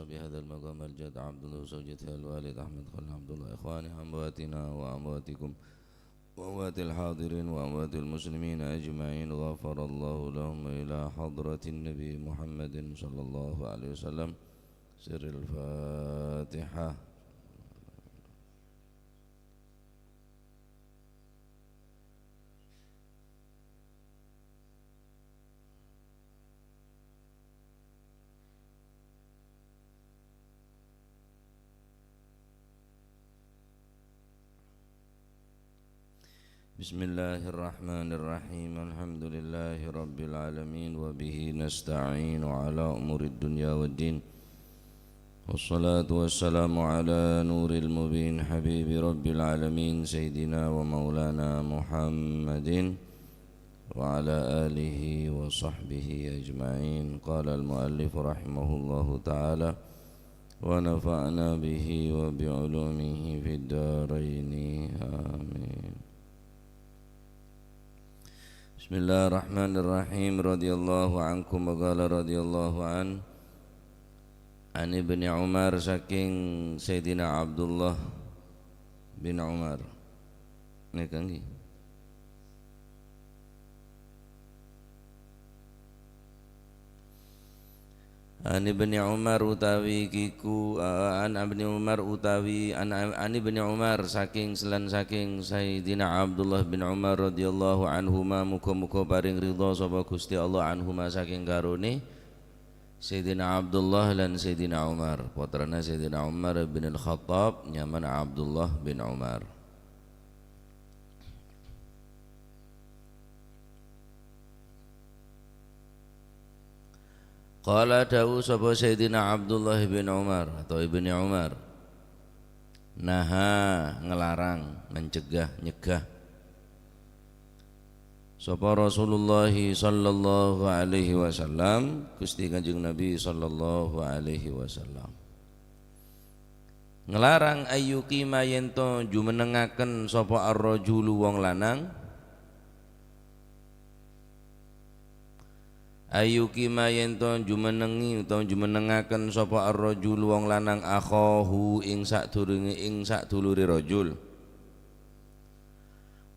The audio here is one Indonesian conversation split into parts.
بهذا المقام الجد عبد الله وزوجته الوالد أحمد خليل عبد الله إخواني أمواتنا وأمواتكم وأموات الحاضرين وأموات المسلمين أجمعين غفر الله لهم إلى حضرة النبي محمد صلى الله عليه وسلم سر الفاتحة. Bismillahirrahmanirrahim. Alhamdulillahi rabbil alamin wa bihi nasta'inu ala umuri dunya waddin. Wassalatu wassalamu ala nuril mubin habibi rabbil alamin sayyidina wa maulana Muhammadin wa ala alihi wa sahbihi ajma'in. Qala al-muallif rahimahullahu ta'ala wa nafa'na bihi wa bi'ulumihi fid daraini amin. Bismillahirrahmanirrahim. Radhiyallahu ankum wa qala radhiyallahu an Ibni Umar, saking Sayyidina Abdullah bin Umar. Ini kan An Ibni Umar utawi kiku an Ibni Umar utawi an Ibni Umar saking selan saking Sayyidina Abdullah bin Umar radhiyallahu anhuma, muga-muga paring ridha sapa Gusti Allah anhuma saking karone Sayyidina Abdullah lan Sayyidina Umar, putrane Sayyidina Umar bin Al-Khattab nyaman Abdullah bin Umar. Qala dawu sapa Sayyidina Abdullah bin Umar atau Ibni Umar, naha ngelarang, mencegah, nyegah sapa Rasulullah sallallahu alaihi wasallam, Gusti Kanjeng Nabi sallallahu alaihi wasallam, ngelarang ayyuqima yento jumenengaken sapa ar-rajulu wong lanang, ayyukima yento jumenengi utawa jumenengaken sapa ar-rajul wong lanang akhahu ing sadulure rajul,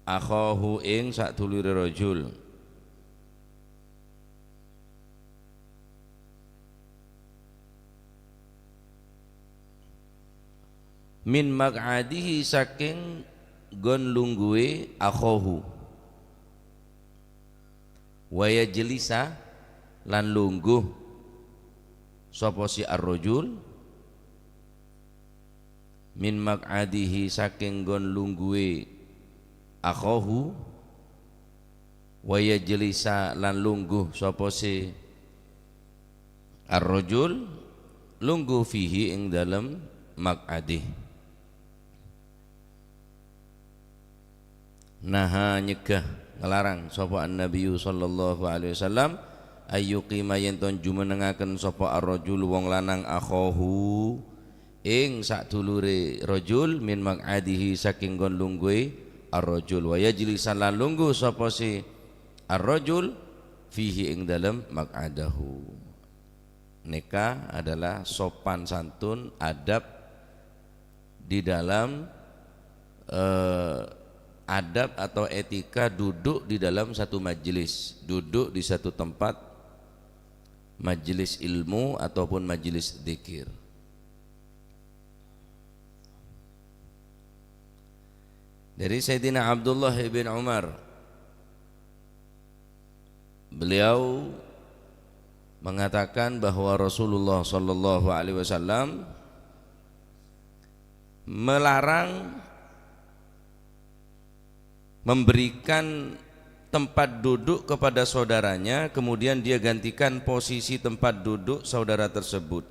akhahu ing sadulure rajul, min maq'adihi saking gon lungguhe akhahu, wa yajlisa lan lungguh sapa si ar-rajul min maq'adihi saking gon lungguhe akhahu, wa yajlisa lan lungguh sapa si ar-rajul lungguh fihi ing dalem maq'adih. Naha nyegah ngelarang sapa an-nabiyyu sallallahu alaihi wasallam ayyuqima yenton jumenengaken sapa ar-rajul wong lanang akhahu ing sadulure rajul min maq'adihi saking gon lungguhe ar-rajul, wa yajlisan lan lungguh sapa si ar-rajul fihi ing dalem maq'adahu. Nikah adalah sopan santun, adab di dalam adab atau etika duduk di dalam satu majelis, duduk di satu tempat majelis ilmu ataupun majelis zikir. Dari Sayyidina Abdullah bin Umar, beliau mengatakan bahwa Rasulullah sallallahu alaihi wasallam melarang memberikan tempat duduk kepada saudaranya, kemudian dia gantikan posisi tempat duduk saudara tersebut.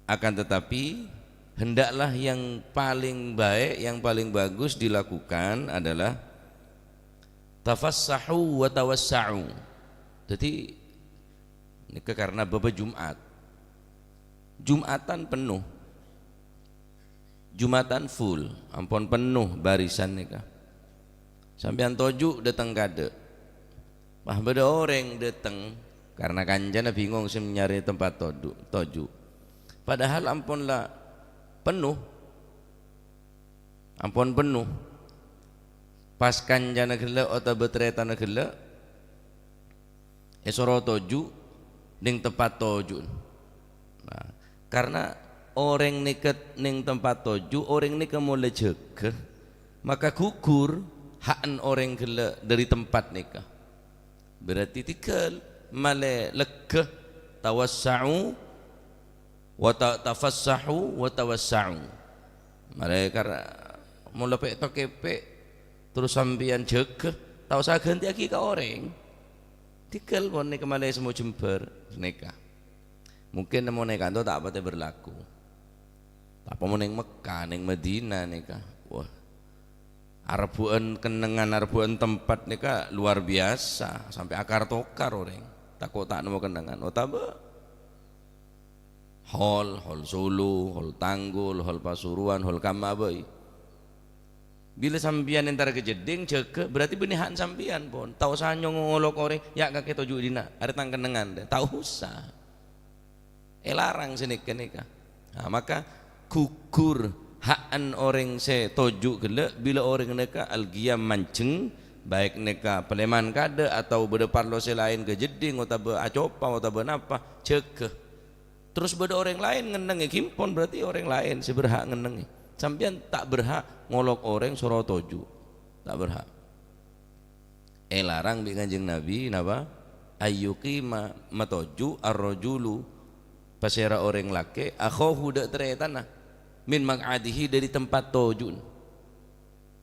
Akan tetapi hendaklah yang paling baik, yang paling bagus dilakukan adalah tafassahu wa tawassa'u. Jadi ini karena baba Jumat, Jumatan penuh, Jumatan full, ampun penuh barisan nikah. Sampean toju datang kade, wah beda orang datang karena kanjana bingung sih nyari tempat toju. Padahal ampunlah penuh, ampun penuh. Pas kanjana gela atau betretana gela, esoro toju, ning tempat toju. Nah, karena orang niket ning tempat toju, orang niket mulai jegeh, maka gugur hakan orang gela dari tempat nikah. Berarti tikal male legeh tawassa'u wa tafassahu wa tawassa'u. Male karena mula pek to kepek terus sampeyan jegeh tau sa ganti lagi ka orang. Tikal pon nikah male semua jember nikah. Mungkin mau nikah itu tak apa berlaku. Apa mau neng Mekah, neng Madinah nikah. Wah, arbuan kenengan, arbuan tempat nikah luar biasa sampai akar tokar orang. Takut tak nemu kenengan. Oh tabe. Hall Solo, hall Tanggul, hall Pasuruan, hall Kamabai. Bila sampian entar kejeding cek berarti benihan sampian pun. Tahu sanyo ngolok orang, ya kakek tujuh dina, ada tang kenengan deh. Tahu usah. Larang sini nikah. Nah, maka gugur hakan orang se toju gele bila orang neka algiam manceng baik neka peleman kade atau berdepan lo lain ke jeding atau be acopa atau be napa cek terus beda orang lain ngenengi kimpon berarti orang lain si berhak ngenengi sampean tak berhak ngolok orang soro toju tak berhak larang bi Kanjeng Nabi napa ayyuki matoju arrojulu pasera orang laki akhahu dak teretana min maq'adihi dari tempat tojun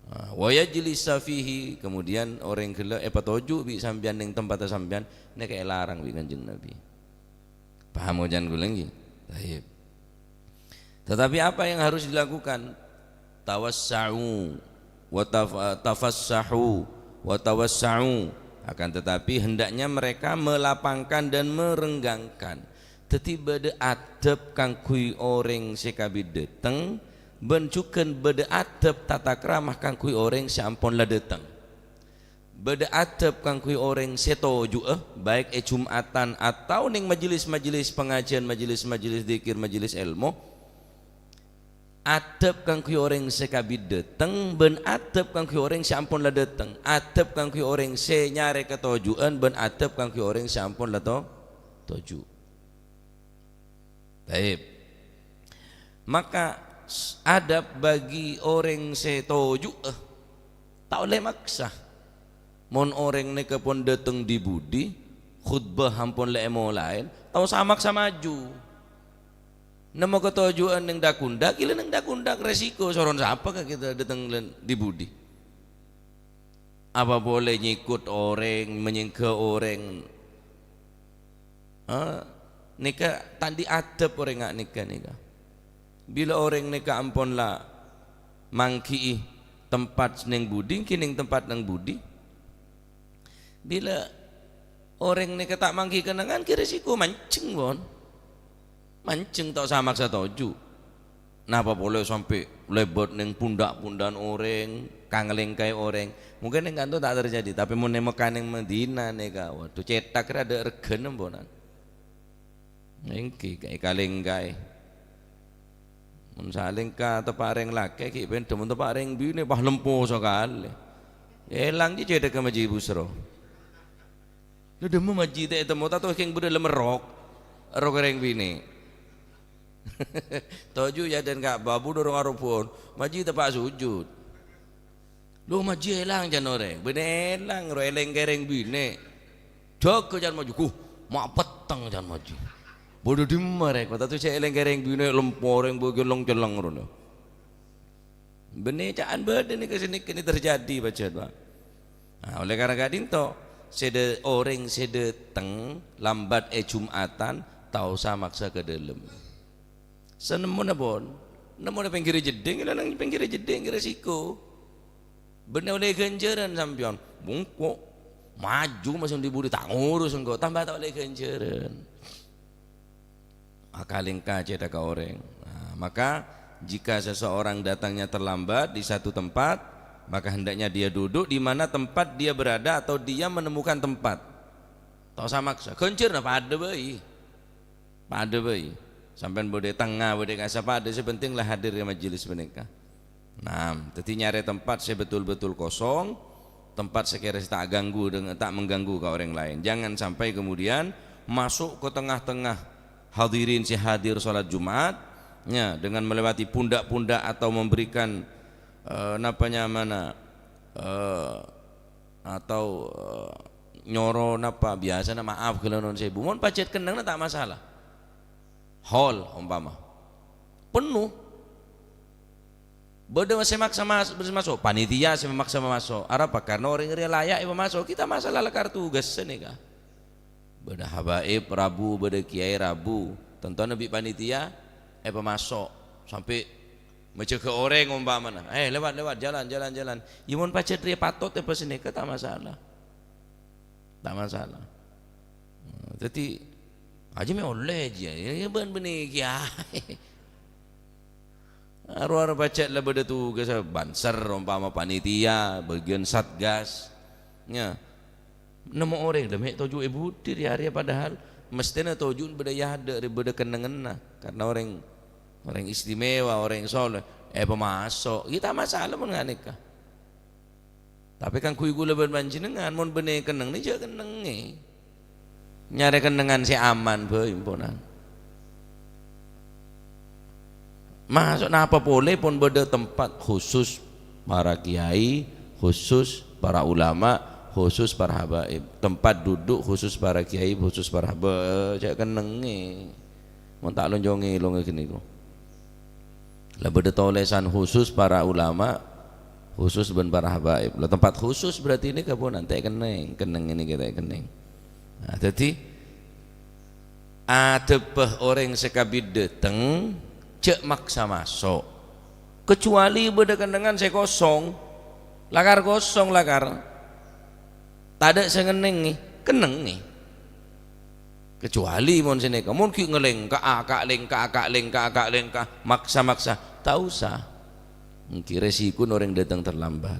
wa yajlisa fihi kemudian orang gela patoju bi sampean ning tempat sampean nek larang bi Kanjeng Nabi. Paham ojan kula nggih? Baik. Tetapi apa yang harus dilakukan? Tawassa'u wa tafassahu wa tawassa'u, akan tetapi hendaknya mereka melapangkan dan merenggangkan. Teti beda adab kang kui orang sekabi deteng bencuken beda adab tata keramah kang kui orang seampun la deteng beda adab kang kui orang setoju baik Jumatan atau ning majelis-majelis pengajian majelis-majelis zikir majelis ilmu adab kang kui orang sekabi deteng ben adab kang kui orang seampun la deteng adab kang kui orang se nyare ketojuan ben adab kang kui orang seampun la toju. Baik. Maka adab bagi orang setoju tak oleh maksa. Mon orang ni kepon datang di budi khutbah hampun le emo lain tahu samak sama maju. Namo ketojuan neng dakundak kila neng dakundak resiko soron siapa kah kita datang di budi. Apa boleh nyikut orang menyingke orang nikah tandi adab orang ngak nikah bila orang nikah ampun lah mangki tempat neng budi kining tempat neng budi bila orang nikah tak mangki kenangan kira risiko mancing bon mancing tak samak satoju napa boleh sampai lebot neng pundak-pundan orang kangelengkai orang mungkin neng kanto tak terjadi tapi mau nemekan neng Medina nikah waduh cetak ada regen bonan engki kayak kalengkai mun salengka tepareng laki ki ben temen tepareng bine bah lempo sekali elang di cedek ke maji busro lu demu maji teh temu tato keng bude lemerok rok reng bine toju ya dan kak babu dorong arupun maji tepak sujud lu maji elang jan oreng bine elang ro eleng kereng bine jok jan maju ku mak peteng jan maji bodoh di mereka, tapi saya eleng-eleng bine lemporeng begelong celong rono. Benih caan berde ni kesini kini terjadi baca doa. Nah, oleh karena gading to, sede orang sede teng lambat Jumatan tahu samaksa ke dalam. Senemu nabon, nemu na pinggir jeding, ilang pinggir jeding resiko. Benih oleh ganjaran sampion, bungkuk maju masih dibudi tak ngurus engkau tambah tak oleh ganjaran. akalingka cedak ka orang. Nah, maka jika seseorang datangnya terlambat di satu tempat, maka hendaknya dia duduk di mana tempat dia berada atau dia menemukan tempat. Tak usah maksa. Kencir na pada bayi. Pada bayi. Sampai bode tengah, bode kasa pada, sepentinglah hadir di majelis menikah. Nah, jadi nyari tempat saya betul-betul kosong, tempat sekiranya tak ganggu dengan tak mengganggu ke orang lain. Jangan sampai kemudian masuk ke tengah-tengah hadirin si hadir sholat Jumat, ya, dengan melewati pundak-pundak atau memberikan nyoro napa biasa na maaf kalau non sebu, mon pacet kendang tak masalah. Hall umpama penuh. Bodoh masih maksa masuk, panitia masih memaksa masuk. Apa? Karena orang layak masuk. Kita masalah kartu tugas senika. Bodoh habaib Rabu, bodoh kiai Rabu. Tentu nabi panitia masuk sampai macam ke orang umpama. Lewat jalan. Imun pacet dia patut senika tak masalah. Tak masalah. Jadi aja me oleh aja. Ya benar kiai. Arwah baca lah benda tu kesa banser umpama panitia bagian satgas nya nemu orang dah mek toju ibu diri hari padahal mestinya toju benda ada benda kenangan karena orang istimewa orang soleh pemasok kita masalah mun nganikah tapi kan kui gula berbanjenengan mun bene kenang ni je kenang ni nyari kenangan si aman be imponan. Masuk napa boleh pun beda tempat khusus para kiai, khusus para ulama, khusus para habaib. Tempat duduk khusus para kiai, khusus para habaib. Cak kenenge. Mun tak lonjonge gini ku. Lah beda tolesan khusus para ulama, khusus ben para habaib. Lah tempat khusus berarti ini kapunan teh keneng ini kita keneng. Nah, jadi ada orang sekabid dateng cek maksa masuk kecuali berdekat dengan saya kosong lakar tak ada sengeneng nih keneng nih kecuali mon sini kamu ki ngeleng ka maksa tak usah mungkin resiko orang datang terlambat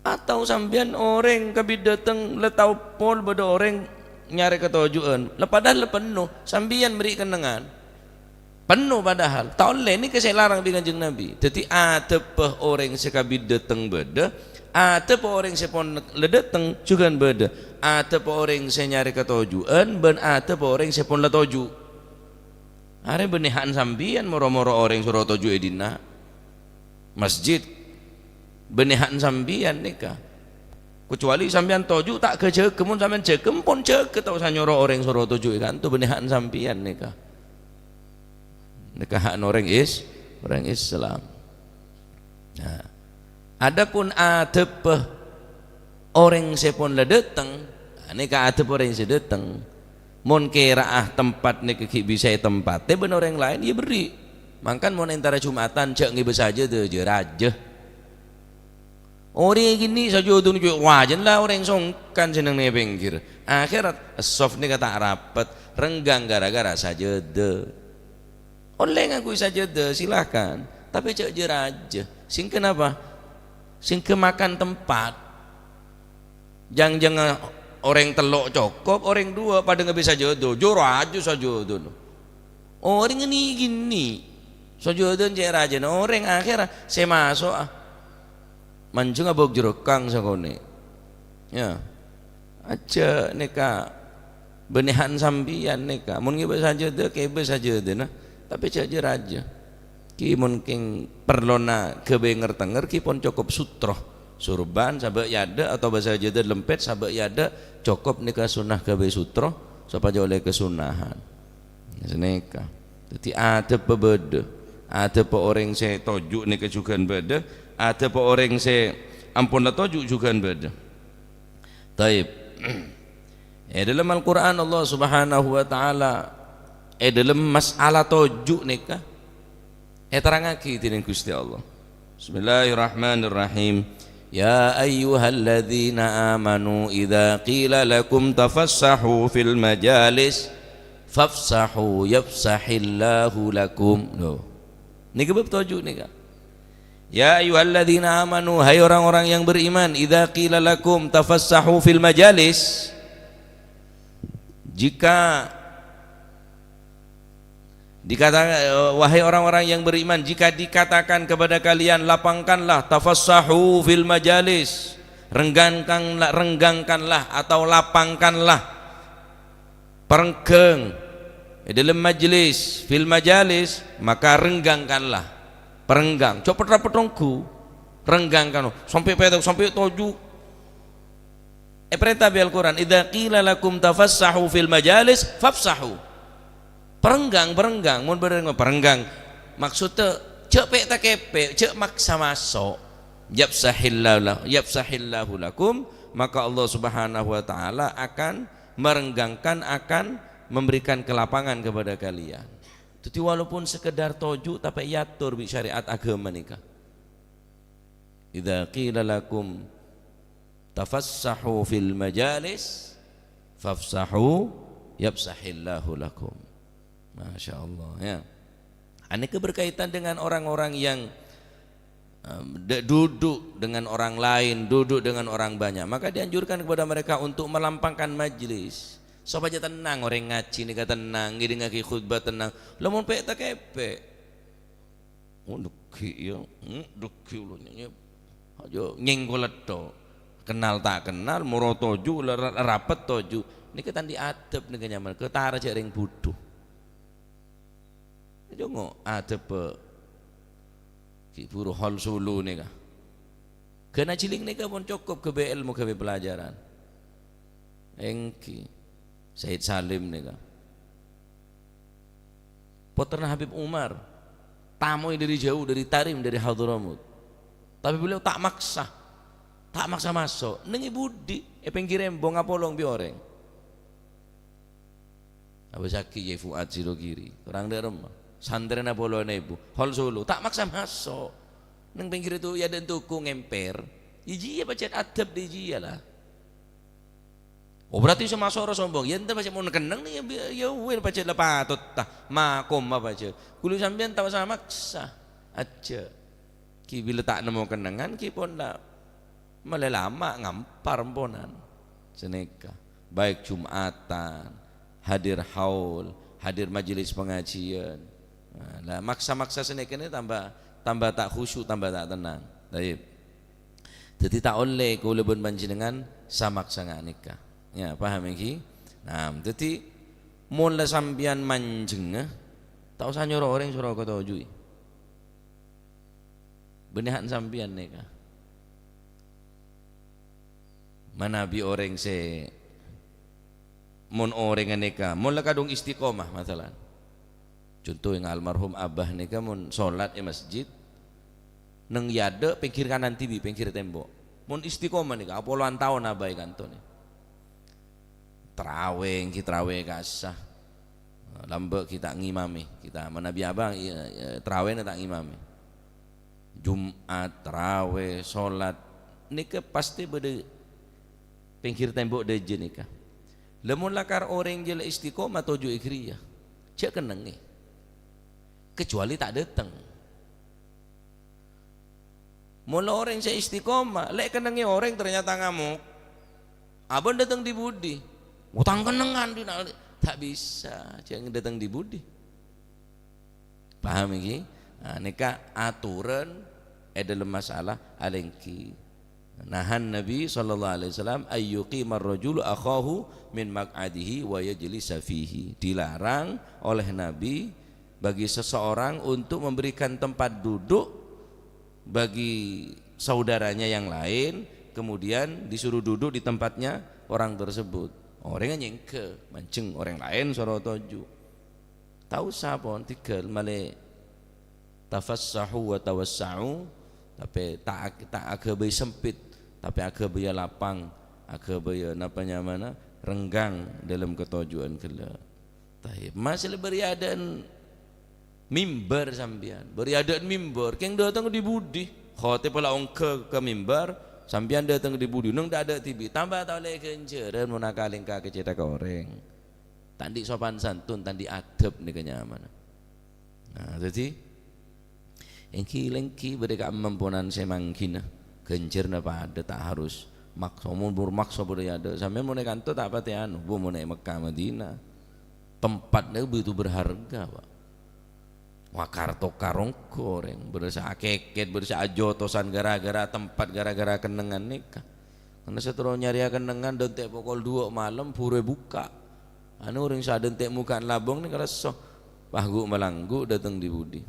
atau sambian orang kabid datang letau pol beda orang nyari ketujuan padahal penuh sambian beri kenengan penuh padahal tak boleh ni saya larang di kanjeng Nabi. Jadi ada peh orang sekabid datang beda, ada peh orang sepon ledeteng juga beda, ada peh orang saya nyari ketujuan, ben ada peh orang sepon letoju. Are benehan sambian moro-moro orang suruh toju edina masjid benehan sambian nikah. Kecuali sambian toju tak kerja kemun sambian cekem pun cek tau sanyoro orang suruh toju kan tu benehan sambian nikah. Nikahan orang Islam. Nah, adapun adep orang sepon ledeteng, nikah adep orang sedeteng, mon kiraah tempat nikah bisa tempat, tapi orang lain dia beri. Makan mon antara Jumatan cek ngibe saja tu je raja. Orang gini saja tu juga wajan lah orang songkan seneng nih pinggir. Akhirat soft ni kata rapat renggang gara-gara saja de. Oleh ngaku saja deh silahkan tapi cek je raja sing kenapa sing kemakan tempat jangan orang telok cokop orang dua pada nggak bisa jodoh joro aja saja jodoh orang ini gini saja jodoh cek raja orang akhirnya saya masuk mancung abok jerukang sakone ya aja neka benehan sambian neka mun nggak bisa jodoh kebe saja deh nah tapi saja raja ki mungkin perlona kebenger tenger ki pun cukup sutroh surban sabak yada atau bahasa jada lempet sabak yada cukup nikah sunnah kebe sutroh supaya oleh kesunahan seneka jadi ada pebeda ada pe orang saya tojuk nikah juga beda ada pe orang saya ampun lah tojuk juga beda taib dalam Al-Quran Allah subhanahu wa ta'ala dalam masalah tojuk nikah terangaki tinin Gusti Allah. Bismillahirrahmanirrahim. Ya ayyuhalladzina amanu idza qila lakum tafassahu fil majalis fafsahu yafsahillahu lakum. Loh, niki bab 7 nika. Ya ayyuhalladzina amanu, hai orang-orang yang beriman, idza qila lakum tafassahu fil majalis, jika dikatakan, wahai orang-orang yang beriman, jika dikatakan kepada kalian lapangkanlah, tafassahu fil majalis, renggangkanlah atau lapangkanlah, perenggang dalam majlis, fil majalis, maka renggangkanlah, perenggang, cepet rapat rongku, renggangkan, sampai petok, sampai toju. Perintah bil Quran, idza qila lakum tafassahu fil majalis fafsahu, perenggang, mun perenggang, maksudnya cek pek tak kepe, cek maksa masuk, yafsahillahu lakum, maka Allah Subhanahu wa taala akan merenggangkan, akan memberikan kelapangan kepada kalian. Jadi walaupun sekedar toju tapi yatur bi syariat agama nikah. Idza qila lakum tafassahu fil majalis fafsahu yafsahillahu lakum. Masya Allah ya. Ini berkaitan dengan orang-orang yang duduk dengan orang lain, duduk dengan orang banyak, maka dianjurkan kepada mereka untuk melampangkan majlis. Supaya tenang, orang ngaji nih tenang, gini ngaki khutbah tenang. Lamun pek tak kepe, duki ya, duki ulunnya, ajo nyenggolet to, kenal tak kenal, moro toju, rapat toju. Ini kita di adab nih kenyaman, ketara jaring butuh. Ajo ngo adab kiburu hal sulu nih kah. Kena ciling nih kah pun cukup ke BL mau ke pelajaran. Engki. Said Salim nih kan, putra Habib Umar, tamu dari jauh, dari Tarim, dari Hadramut, tapi beliau tak maksa masuk, nengi budi, penggirem bonga polong bioreng, Abu Zaki ya Fuad Sirogiri, orang derem, sandrena polong ibu, hal Solo, tak maksa masuk, neng penggir itu ya dan tuku ngemper, iji ya baca adab di iji lah. Oh berarti sama soro sombong, ya entah baca mau kenang nih ya wir baca lepatut tah makom apa baca, kulit sambian tahu sama maksa aja, ki bila tak nemu kenangan ki pun dah malah lama ngampar emponan, seneka, baik Jumatan, hadir haul, hadir majelis pengajian, lah maksa seneka ini tambah tak khusyuk, tambah tak tenang, baik. Jadi tak oleh kau lebih panjenengan samak sangat nikah. Ya paham iki. Nah, jadi mula sambian manjeng tak usah nyuruh orang suruh kau tuju. Benehan sambian nih kah? Mana bi orang se mon orang neka, mula kadung istiqomah masalah. Contoh yang almarhum abah neka mon solat di masjid, neng yade pinggir kanan tibi, pinggir tembok. Mon istiqomah neka, apoluan tahun abah kanton nih. Terawih kasah, lambek kita ngimami, kita menabi abang terawih tak ngimami. Jumat terawih solat, nika pasti berde pinggir tembok deje nika. Lemun lakar orang jela istiqomah tujuh ikriyah, cek keneng nih. Kecuali tak datang. Mula orang saya istiqomah, lek kenengnya orang ternyata ngamuk. Abang datang di budi. Utang kenengan tak bisa, jangan datang di budi. Paham iki? Nah, nika aturan dalam masalah alengki. Nahan Nabi sallallahu alaihi wasallam ayyuqimar rajulu akhahu min maq'adihi wa yajlisa fihi. Dilarang oleh Nabi bagi seseorang untuk memberikan tempat duduk bagi saudaranya yang lain, kemudian disuruh duduk di tempatnya orang tersebut. Orang yang nyengke mancing orang lain suruh toju. Tahu siapa tikel male tafassahu wa tawassa'u, tapi tak agak sempit, tapi agak lapang, agak napanya mana renggang dalam ketujuan kela. Tahib masih beriadan mimbar sambian, beriadan mimbar, keng datang di budi, khotib pula ongke ke mimbar. Sampian datang di budi, nung ada tibi, tambah tahu lagi kenceran mau nakalin kaki cetak orang. tandi sopan santun, tandi adab nih kenyamanan. Nah, jadi engki mereka mempunan semangkina genjerna pada tak harus maksa mun maksa boleh ada sampai mau naik kantor tak pati anu mau naik Mekah Madinah tempatnya begitu berharga Pak. Wakarto karong goreng berasa keket berasa ajotosan gara-gara tempat gara-gara kenengan nikah karena setelah nyari kenengan dan tek pukul 2 malam pure buka anu orang saden tek muka labong nih kalau so pahgu melanggu datang di budi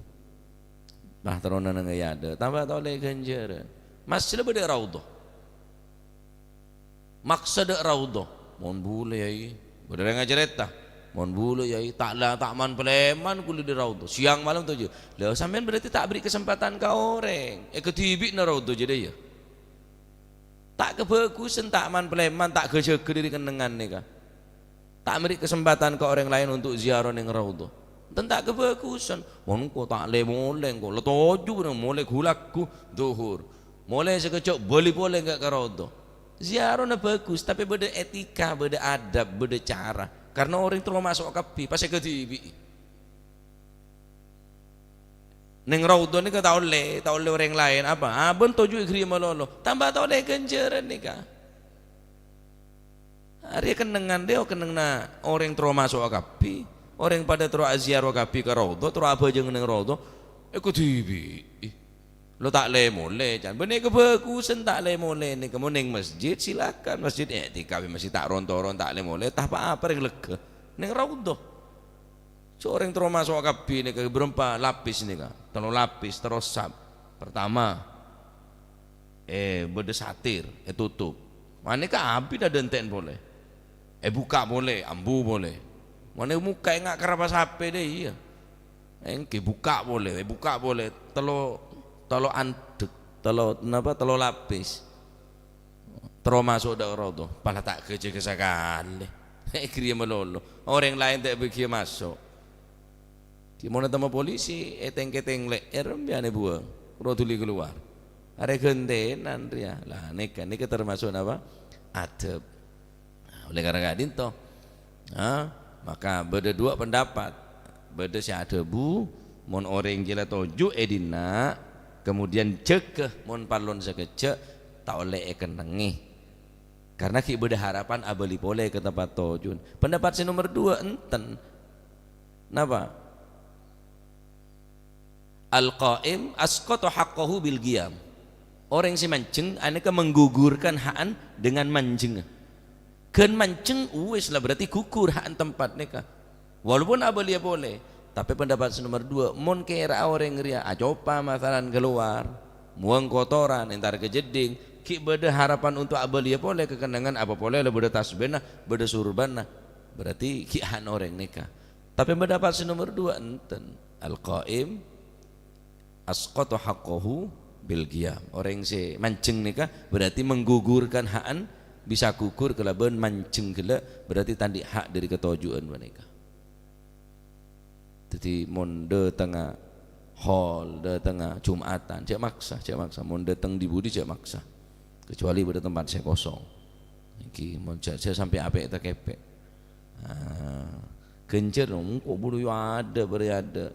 nah terona nang ada tambah tau le ganjaran masih lebih raudhah maksud raudhah mon bule yai bener ngajareta mon bule yai taklah takman peleman kuli di raudhah siang malam tuh lah sampean berarti tak beri kesempatan ke orang ketibik na raudhah jadi ya tak kebagusan takman peleman tak kerja diri kenengan nih kah tak beri kesempatan ke orang lain untuk ziarah ning raudhah tak kebagusan mon ko tak le moleng ko letoju nang molek hulakku zuhur mulai sekecok boleh enggak ke raudhah ziarah na bagus tapi beda etika beda adab beda cara karena orang terlalu masuk kapi pasti ketibi neng raudhah ni tahu le orang lain apa abon toju ikri malolo tambah tahu le ganjaran ni kah hari kenengan dia kenengan orang terlalu masuk kapi orang pada terlalu ziarah kapi ke raudhah terlalu apa jeung neng raudhah ketibi lo tak le boleh jangan bener kebagusan tak le boleh nih kamu neng masjid silakan masjid etika masih tak rontoron tak le boleh tak apa yang lega neng raudhah seorang terus masuk kabi nih ke berempat lapis nih kak telur lapis terus sab pertama beda satir tutup mana kak api dah denten boleh buka boleh ambu boleh mana muka enggak kerapas HP deh iya engke buka boleh telo andek telo lapis terus masuk dak raudhah pala tak kerja sekali kriya melolo orang lain tak begitu masuk di mana sama polisi keteng le biane buang roduli keluar ada gentenan dia lah nika termasuk apa adab nah, oleh karena dinto maka beda dua pendapat beda si adabu mon orang jela toju edina kemudian cekeh mon palon sekecek tak oleh kenengi karena ki beda harapan abali boleh ke tempat tojun pendapat si nomor 2 enten napa al-qaim asqata haqqahu bil qiyam orang si mancing aneka menggugurkan haan dengan manjeng kan mancing wis lah berarti gugur haan tempat neka walaupun abali boleh tapi pendapat nomor 2 mon kira orang ria coba masalan keluar muang kotoran entar kejeding ki beda harapan untuk abalia boleh kekenangan apa boleh lah beda tasbihna beda surbanna berarti ki han orang nikah tapi pendapat nomor 2 enten al-qaim asqata haqqahu bil qiyam orang si mancing nikah berarti menggugurkan haan bisa gugur kelaban mancing gila berarti tandi hak dari ketujuan menikah jadi monde tengah hall de tengah Jumatan cek maksa monde teng di budi cek maksa kecuali pada tempat saya kosong iki mon saya sampai apik tak kepek genjer kok bulu ada berada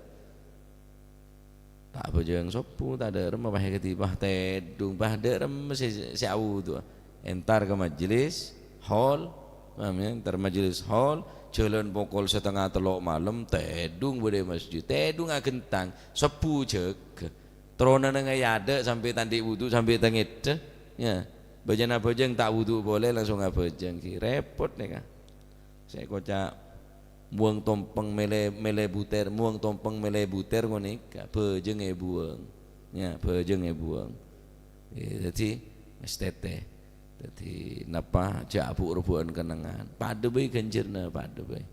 tak apa jeung sopu tak ada rem bah ketibah tedung bah de rem si au tu entar ke majelis hall entar majelis hall jalan pukul 2:30 malam tedung bude masjid tedung agentang sepu jeg trona nang ada sampai tandi wudu sampai tengit ya bajang tak wudu boleh langsung ngabajang ki repot nih kan saya kocak buang tompeng mele buter muang tompeng mele buter ngono ka bajeng buang ya bajeng buang jadi mestete jadi napa jabu rubuhan kenangan pada bayi ganjirna pada bayi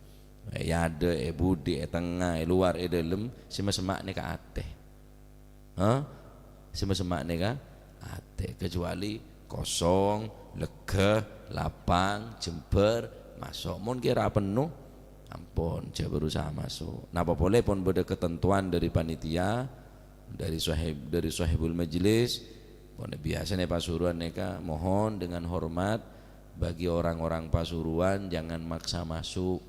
ya ada budi tengah luar dalam semak nih ka ateh semak nih ka ateh kecuali kosong lega lapang jember masuk mon kira penuh ampun saya berusaha masuk napa boleh pun beda ketentuan dari panitia dari sahibul majelis biasanya Pasuruan neka mohon dengan hormat bagi orang-orang Pasuruan jangan maksa masuk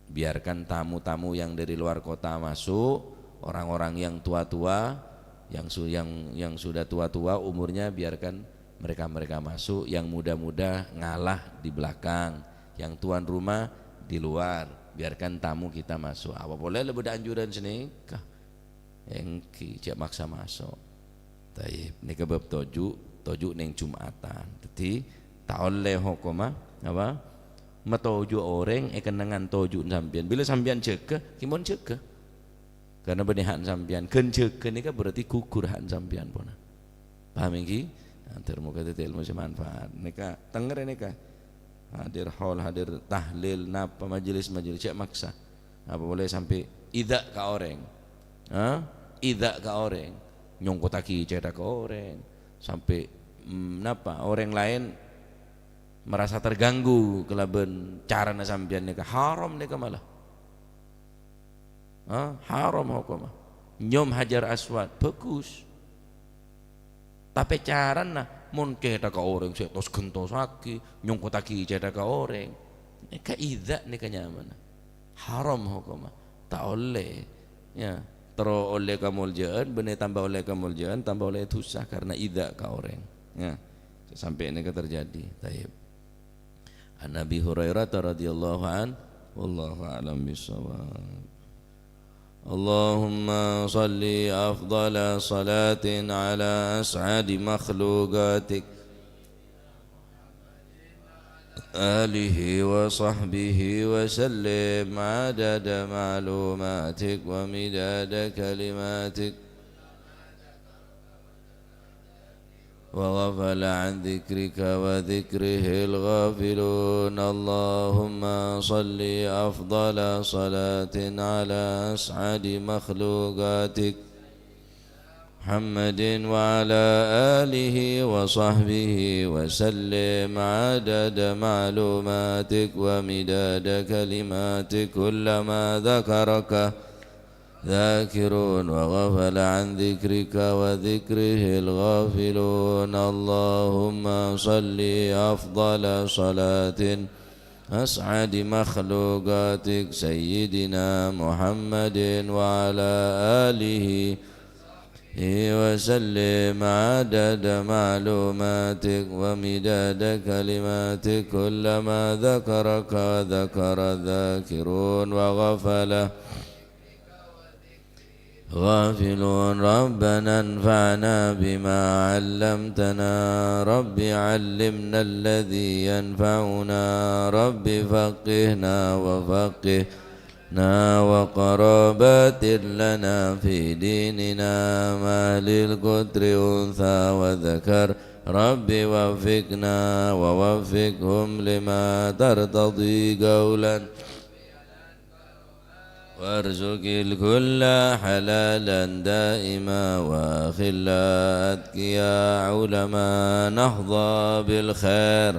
biarkan tamu-tamu yang dari luar kota masuk, orang-orang yang tua-tua, yang sudah tua-tua umurnya biarkan mereka masuk, yang muda-muda ngalah di belakang, yang tuan rumah di luar, biarkan tamu kita masuk. Apa boleh lebih ada anjuran sini kah? Engki cak maksa masuk. Taib ni kebab toju neng Jumatan. Jadi tak oleh hokoma apa? Matoju orang kenangan toju sampian. Bila sampian cekeh, kimon cekeh. Karena benihan sampian, ken cekeh ni kan berarti kukur han sampian pona. Paham iki? Antar muka tetel ilmu semanfaat. Nika tenger nika. Hadir hall, hadir tahlil, napa majelis cek maksa. Apa boleh sampai idak ka orang. Idak ka orang. Nyongkotaki cerita ka orang. Sampai napa orang lain merasa terganggu kelaban cara na sampian nika haram nika malah. Haram hukum. Nyom hajar aswad bagus. Tapi cara na mun kita ka orang setos gentos aki nyongkotaki cerita ka orang. Nika idak nika nyaman. Haram hukum. Tak oleh. Ya, terus oleh kamuljaan, benar tambah oleh kamuljaan, tambah oleh dosa karena idak ka orang. Ya. Sampai nika terjadi. Taib. An Nabi Hurairah radhiyallahu an wallahu a'lam bissawab. Allahumma salli afdala salatin ala as'adi makhluqatik alihi wa sahbihi wa sallim adada ma'lumatik wa midada kalimatik وغفل عن ذكرك وذكره الغافلون اللهم صل أفضل صلاة على أسعد مخلوقاتك محمد وعلى آله وصحبه وسلم عدد معلوماتك ومداد كلماتك كلما ذكرك ذاكرون وغفل عن ذكرك وذكره الغافلون اللهم صل أفضل صلاة أسعد مخلوقاتك سيدنا محمد وعلى آله وسلم عدد معلوماتك ومداد كلماتك كلما ذكرك ذكر الذاكرون وغفل غافلون ربنا انفعنا بما علمتنا رب علمنا الذي ينفعنا رب فقهنا وفقهنا وقرابات لنا في ديننا ما للقدر أنثى وذكر رب وفقنا ووفقهم لما ترتضي قولا وارزق الكل حلالا دائما وخلا أتقيا علماء نحظى بالخير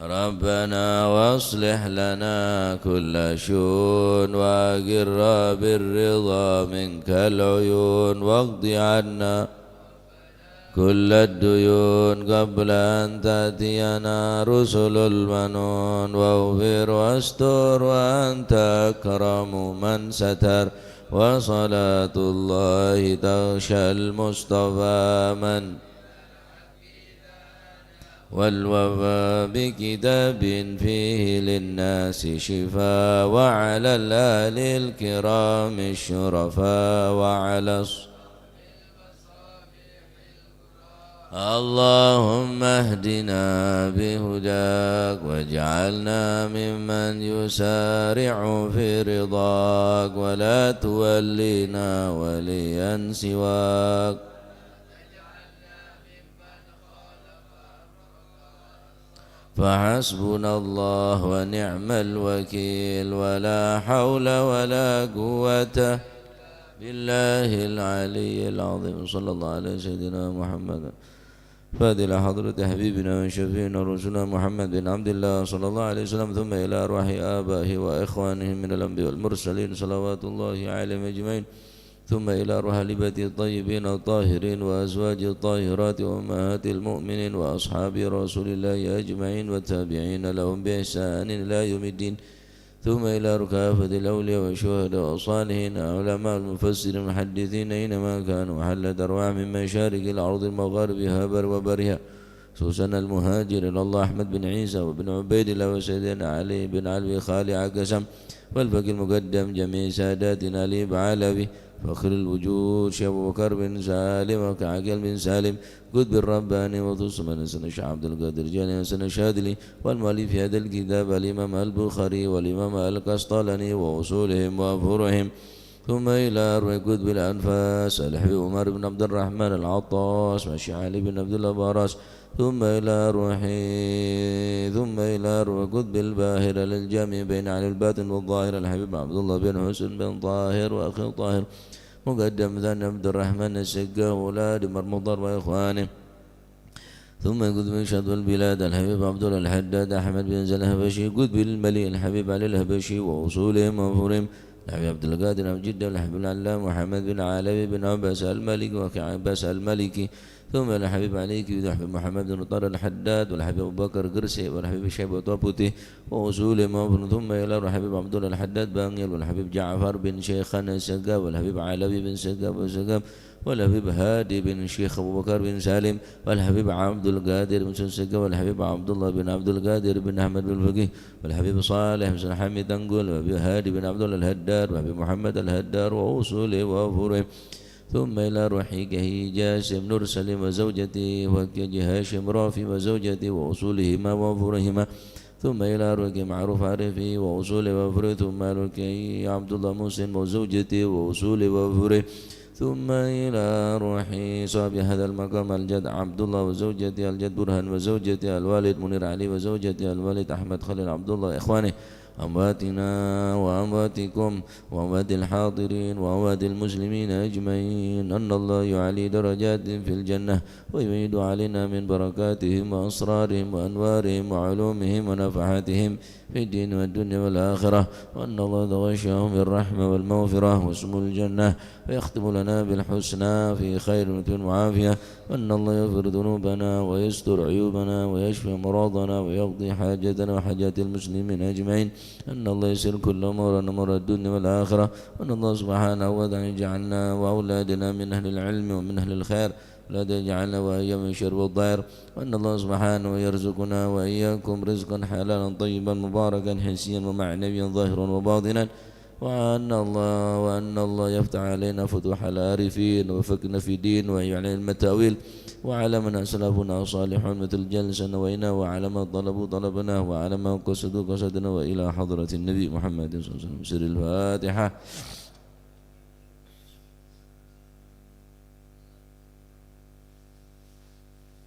ربنا واصلح لنا كل شؤون وأقر بالرضا منك العيون واقض عنا كل الديون قبل أن تأتينا رسل المنون واغفر واستر وأنت أكرم من ستر وصلاة الله تغشى المصطفى من والوفاء بكتاب فيه للناس شفاء وعلى الآل الكرام الشرفاء وعلى اللهم اهدنا بهداك واجعلنا ممن يسارع في رضاك ولا تولنا وليا سواك فحسبنا الله ونعم الوكيل ولا حول ولا قوة بالله العلي العظيم صلى الله على سيدنا محمد فادل حضرة حبيبنا وشفينا رسولنا محمد بن عبد الله صلى الله عليه وسلم ثم إلى أرواح آبائه وإخوانه من الأنبياء والمرسلين صلوات الله عليهم أجمعين ثم إلى روح لبة الطيبين الطاهرين وأزواج الطاهرات وأمهات المؤمنين وأصحاب رسول الله أجمعين والتابعين لهم بإحسان إلى يوم الدين ثم إلى ركافة الأولياء والشهداء والصالحين علماء المفسرين المحدثين أينما كانوا محل درواع من مشارق الأرض المغاربها بر وبرها خصوصا المهاجر إلى الله أحمد بن عيسى وبن عبيد الله وسيدنا علي بن علوي خالي عكسم والباقي المقدم جميع ساداتنا علي بعلوي فخر الوجود شيخ أبو بكر بن سالم وكعقل بن سالم قد بالرباني وثم سنة شيخ عبد القادر جاني وسنة شادلي والمؤلف في هذا الكتاب الإمام البخاري والإمام القسطلاني وأصولهم وفروعهم ثم إلى أروي قطب الأنفاس الحبيب عمر بن عبد الرحمن العطاس وشيخ علي بن عبد الله باراس ثم إلى روح قطب الباهر للجامع بين علي الباطن والظاهر الحبيب عبد الله بن حسن بن طاهر وأخي طاهر مقدم ذن عبد الرحمن السقا وولاد مرمضر وإخوانه ثم قطب شد البلاد الحبيب عبد الله الحداد أحمد بن زلهبشي قطب الملي الحبيب علي الهبشي وأصولهم وفورهم الحبيب عبد القادر عبد جدة الحبيب العلام محمد بن علوي بن عباس الملك وكعباس الملكي ثم الحبيب عليك والحبيب محمد بن طار الحداد والحبيب أبو بكر قرسي والحبيب شيب وطابوتي وأصول مفر ثم إلى الحبيب عبد الله الحداد بانيل والحبيب جعفر بن شيخنا السقاب والحبيب علوي بن سقاب وسقاب والحبيب هادي بن شيخ أبو بكر بن سالم والحبيب عبد القادر بن سقاب والحبيب عبد الله بن عبد القادر بن أحمد بن الفقيه والحبيب صالح بن حميد تنقل والحبيب هادي بن عبد الله الهدار والحبيب محمد الهدار وأصول وفره ثم إلى روحي جاسم نور سليم وزوجته وكي هاشم رافي وزوجته وأصولهما وفرهما ثم إلى روحي معروف عرفي وأصوله وفره ثم روحي عبد الله مسلم وزوجته وأصوله وفره ثم إلى روحي صاحب هذا المقام الجد عبد الله وزوجته الجد برهان وزوجته الوالد منير علي وزوجته الوالد أحمد خليل عبد الله إخوانه أمواتنا وأمواتكم وأموات الحاضرين وأموات المسلمين أجمعين أن الله يعلي درجات في الجنة ويميد علينا من بركاتهم وأسرارهم وأنوارهم وعلومهم ونفحاتهم في الدين والدنيا والآخرة وأن الله تغشاهم بالرحمة والمغفرة واسم الجنة ويختم لنا بالحسنى في خير وعافية وأن الله يغفر ذنوبنا ويستر عيوبنا ويشفي مرضنا ويقضي حاجتنا وحاجات المسلمين أجمعين أن الله يسر كل أمورنا أمور الدنيا والآخرة وأن الله سبحانه وتعالى يجعلنا وأولادنا من أهل العلم ومن أهل الخير لا تجعلنا وإياهم من شر والضير وأن الله سبحانه يرزقنا وإياكم رزقا حلالا طيبا مباركا حسيا ومعنويا ظاهرا وباطنا وأن الله يفتح علينا فتوح العارفين وفقنا في دين ويعلن المتاويل وعلى من أسلافنا صالحون مثل جلسة نوينا وعلى ما طلبوا طلبنا وعلى ما قصدوا قصدنا وإلى حضرة النبي محمد صلى الله عليه وسلم سر الفاتحة.